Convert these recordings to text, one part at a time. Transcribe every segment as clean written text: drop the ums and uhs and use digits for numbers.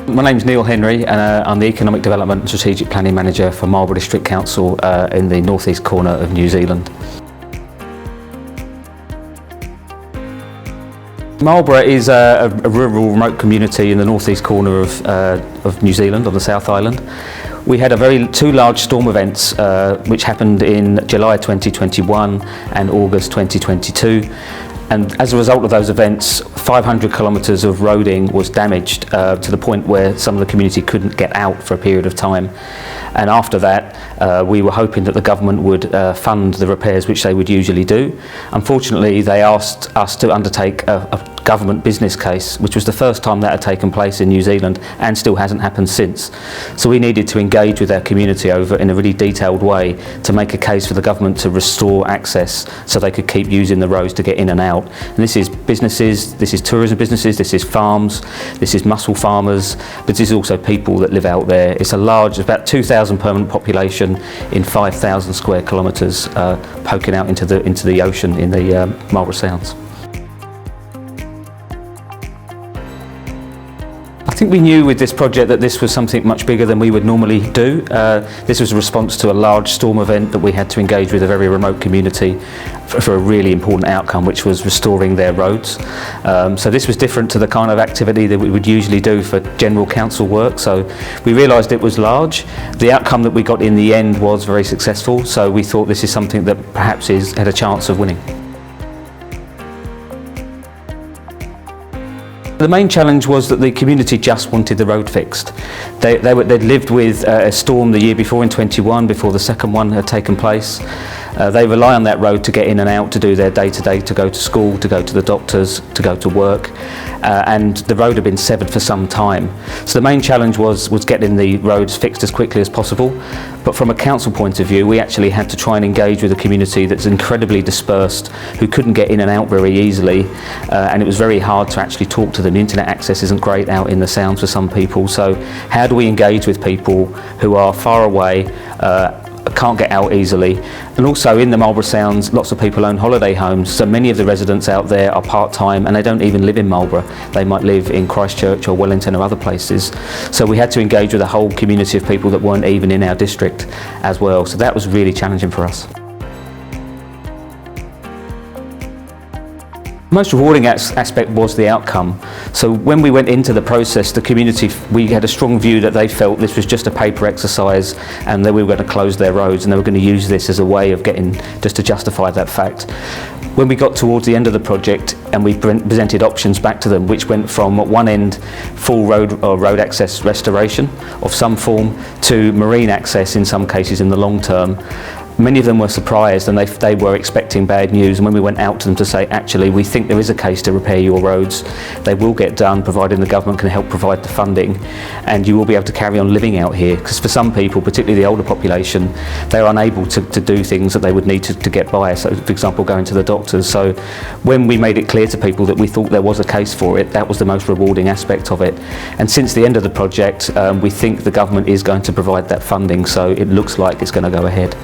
My name's Neil Henry and I'm the Economic Development and Strategic Planning Manager for Marlborough District Council in the northeast corner of New Zealand. Marlborough is a rural remote community in the northeast corner of New Zealand on the South Island. We had two large storm events which happened in July 2021 and August 2022. And as a result of those events, 500 kilometres of roading was damaged to the point where some of the community couldn't get out for a period of time. And after that, we were hoping that the government would fund the repairs which they would usually do. Unfortunately, they asked us to undertake a government business case, which was the first time that had taken place in New Zealand and still hasn't happened since. So we needed to engage with our community in a really detailed way to make a case for the government to restore access so they could keep using the roads to get in and out. And this is businesses, this is tourism businesses, this is farms, this is mussel farmers, but this is also people that live out there. It's about 2,000 permanent population in 5,000 square kilometres poking out into the ocean in the Marlborough Sounds. I think we knew with this project that this was something much bigger than we would normally do. This was a response to a large storm event that we had to engage with a very remote community for a really important outcome, which was restoring their roads. So this was different to the kind of activity that we would usually do for general council work. So we realised it was large. The outcome that we got in the end was very successful. So we thought this is something that perhaps had a chance of winning. The main challenge was that the community just wanted the road fixed. They'd lived with a storm the year before in 21, before the second one had taken place. They rely on that road to get in and out, to do their day-to-day, to go to school, to go to the doctors, to go to work. And the road had been severed for some time. So the main challenge was getting the roads fixed as quickly as possible. But from a council point of view, we actually had to try and engage with a community that's incredibly dispersed, who couldn't get in and out very easily. And it was very hard to actually talk to them. The internet access isn't great out in the Sounds for some people. So how do we engage with people who are far away, can't get out easily? And also in the Marlborough Sounds, lots of people own holiday homes, so many of the residents out there are part-time and they don't even live in Marlborough. They might live in Christchurch or Wellington or other places. So we had to engage with a whole community of people that weren't even in our district as well. So that was really challenging for us. The most rewarding aspect was the outcome. So when we went into the process, the community, we had a strong view that they felt this was just a paper exercise and that we were going to close their roads and they were going to use this as a way of just to justify that fact. When we got towards the end of the project and we presented options back to them, which went from at one end full road access restoration of some form to marine access in some cases in the long term, many of them were surprised and they were expecting bad news. And when we went out to them to say, actually, we think there is a case to repair your roads, they will get done providing the government can help provide the funding and you will be able to carry on living out here. Because for some people, particularly the older population, they're unable to do things that they would need to get by. So for example, going to the doctors. So when we made it clear to people that we thought there was a case for it, that was the most rewarding aspect of it. And since the end of the project, we think the government is going to provide that funding. So it looks like it's going to go ahead.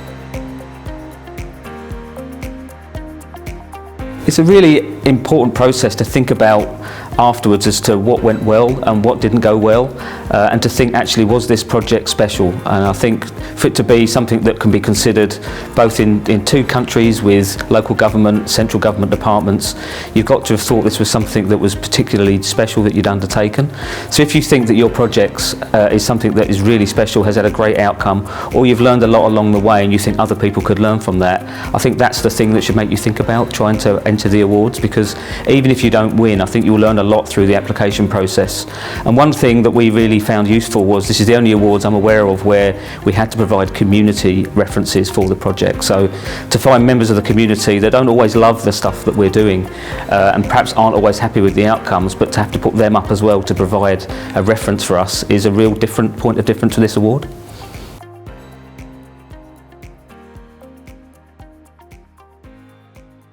It's a really important process to think about afterwards as to what went well and what didn't go well, and to think actually, was this project special? And I think for it to be something that can be considered both in two countries with local government, central government departments, you've got to have thought this was something that was particularly special that you'd undertaken. So if you think that your project is something that is really special, has had a great outcome, or you've learned a lot along the way and you think other people could learn from that, I think that's the thing that should make you think about trying to enter the awards, because even if you don't win, I think you'll learn a lot through the application process. And one thing that we really found useful was this is the only awards I'm aware of where we had to provide community references for the project. So to find members of the community that don't always love the stuff that we're doing and perhaps aren't always happy with the outcomes, but to have to put them up as well to provide a reference for us is a real point of difference to this award.